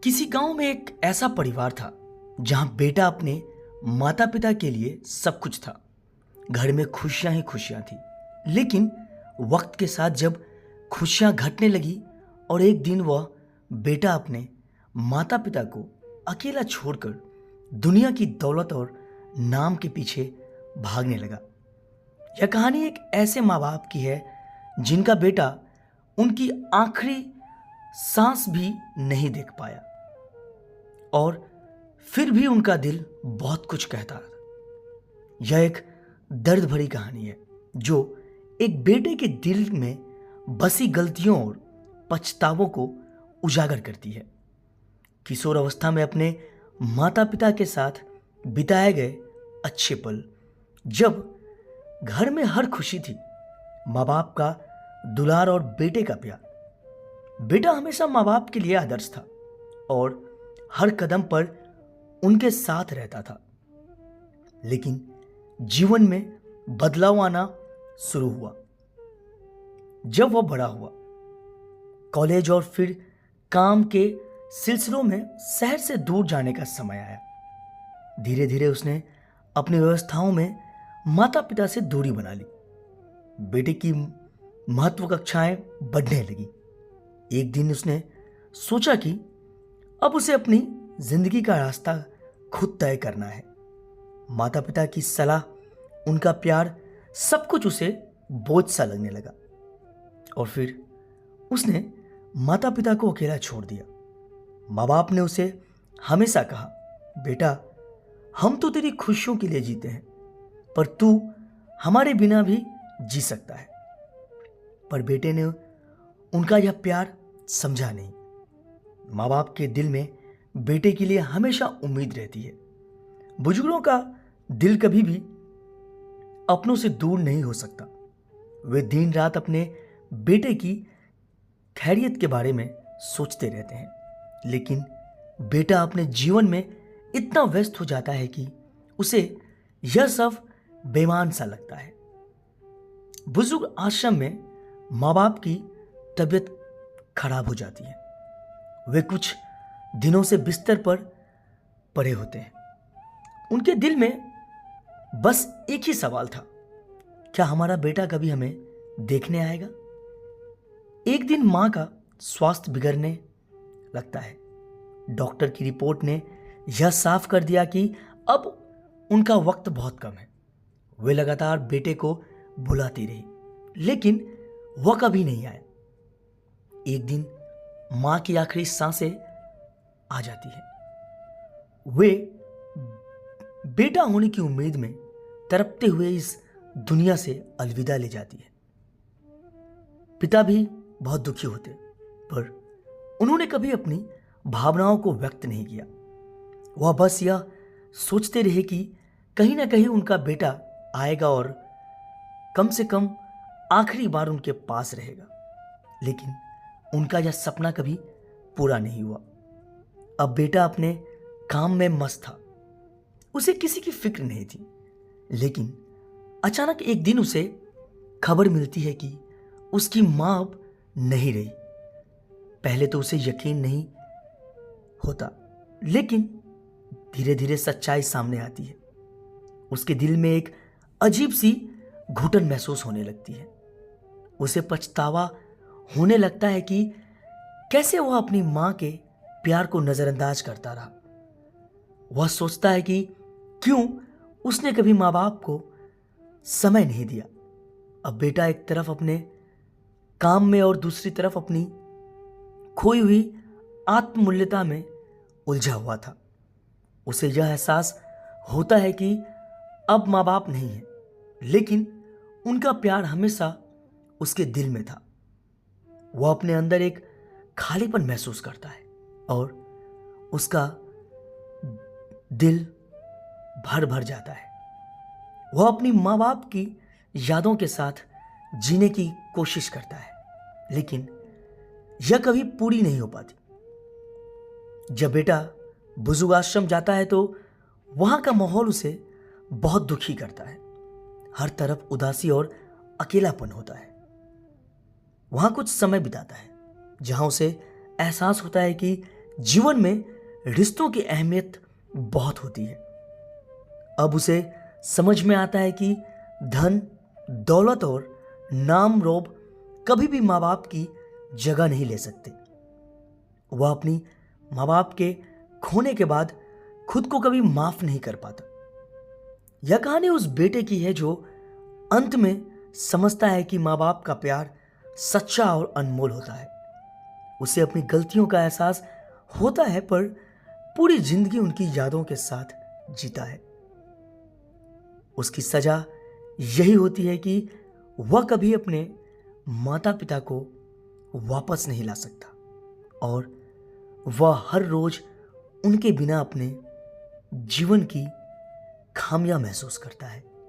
किसी गांव में एक ऐसा परिवार था जहां बेटा अपने माता पिता के लिए सब कुछ था। घर में खुशियां ही खुशियां थी। लेकिन वक्त के साथ जब खुशियां घटने लगी और एक दिन वह बेटा अपने माता पिता को अकेला छोड़कर दुनिया की दौलत और नाम के पीछे भागने लगा। यह कहानी एक ऐसे माँ बाप की है जिनका बेटा उनकी आखिरी सांस भी नहीं देख पाया और फिर भी उनका दिल बहुत कुछ कहता था। यह एक दर्द भरी कहानी है जो एक बेटे के दिल में बसी गलतियों और पछतावों को उजागर करती है। किशोर अवस्था में अपने माता पिता के साथ बिताए गए अच्छे पल, जब घर में हर खुशी थी, माँ बाप का दुलार और बेटे का प्यार। बेटा हमेशा माँ बाप के लिए आदर्श था और हर कदम पर उनके साथ रहता था। लेकिन जीवन में बदलाव आना शुरू हुआ जब वह बड़ा हुआ। कॉलेज और फिर काम के सिलसिलों में शहर से दूर जाने का समय आया। धीरे धीरे उसने अपनी व्यवस्थाओं में माता पिता से दूरी बना ली। बेटे की महत्वाकांक्षाएं बढ़ने लगी। एक दिन उसने सोचा कि अब उसे अपनी जिंदगी का रास्ता खुद तय करना है। माता पिता की सलाह, उनका प्यार, सब कुछ उसे बोझ सा लगने लगा और फिर उसने माता पिता को अकेला छोड़ दिया। माँ बाप ने उसे हमेशा कहा, बेटा हम तो तेरी खुशियों के लिए जीते हैं, पर तू हमारे बिना भी जी सकता है। पर बेटे ने उनका यह प्यार समझा नहीं। माँ बाप के दिल में बेटे के लिए हमेशा उम्मीद रहती है। बुजुर्गों का दिल कभी भी अपनों से दूर नहीं हो सकता। वे दिन रात अपने बेटे की खैरियत के बारे में सोचते रहते हैं। लेकिन बेटा अपने जीवन में इतना व्यस्त हो जाता है कि उसे यह सब बेईमान सा लगता है। बुजुर्ग आश्रम में माँ बाप की तबीयत खराब हो जाती है। वे कुछ दिनों से बिस्तर पर पड़े होते हैं। उनके दिल में बस एक ही सवाल था, क्या हमारा बेटा कभी हमें देखने आएगा? एक दिन मां का स्वास्थ्य बिगड़ने लगता है। डॉक्टर की रिपोर्ट ने यह साफ कर दिया कि अब उनका वक्त बहुत कम है। वे लगातार बेटे को बुलाती रही, लेकिन वह कभी नहीं आया। एक दिन मां की आखिरी सांसें आ जाती है। वे बेटा होने की उम्मीद में तड़पते हुए इस दुनिया से अलविदा ले जाती है। पिता भी बहुत दुखी होते, पर उन्होंने कभी अपनी भावनाओं को व्यक्त नहीं किया। वह बस यह सोचते रहे कि कहीं ना कहीं उनका बेटा आएगा और कम से कम आखिरी बार उनके पास रहेगा। लेकिन उनका यह सपना कभी पूरा नहीं हुआ। अब बेटा अपने काम में मस्त था, उसे किसी की फिक्र नहीं थी। लेकिन अचानक एक दिन उसे खबर मिलती है कि उसकी मां अब नहीं रही। पहले तो उसे यकीन नहीं होता, लेकिन धीरे धीरे सच्चाई सामने आती है। उसके दिल में एक अजीब सी घुटन महसूस होने लगती है। उसे पछतावा होने लगता है कि कैसे वह अपनी मां के प्यार को नजरअंदाज करता रहा। वह सोचता है कि क्यों उसने कभी मां बाप को समय नहीं दिया। अब बेटा एक तरफ अपने काम में और दूसरी तरफ अपनी खोई हुई आत्ममूल्यता में उलझा हुआ था। उसे यह एहसास होता है कि अब माँ बाप नहीं है, लेकिन उनका प्यार हमेशा उसके दिल में था। वह अपने अंदर एक खालीपन महसूस करता है और उसका दिल भर भर जाता है। वह अपनी माँ बाप की यादों के साथ जीने की कोशिश करता है, लेकिन यह कभी पूरी नहीं हो पाती। जब बेटा बुजुर्ग आश्रम जाता है तो वहां का माहौल उसे बहुत दुखी करता है। हर तरफ उदासी और अकेलापन होता है। वहां कुछ समय बिताता है जहां उसे एहसास होता है कि जीवन में रिश्तों की अहमियत बहुत होती है। अब उसे समझ में आता है कि धन, दौलत और नाम रोब कभी भी माँ बाप की जगह नहीं ले सकते। वह अपनी माँ बाप के खोने के बाद खुद को कभी माफ नहीं कर पाता। यह कहानी उस बेटे की है जो अंत में समझता है कि माँ बाप का प्यार सच्चा और अनमोल होता है। उसे अपनी गलतियों का एहसास होता है, पर पूरी जिंदगी उनकी यादों के साथ जीता है। उसकी सजा यही होती है कि वह कभी अपने माता पिता को वापस नहीं ला सकता और वह हर रोज उनके बिना अपने जीवन की खामियां महसूस करता है।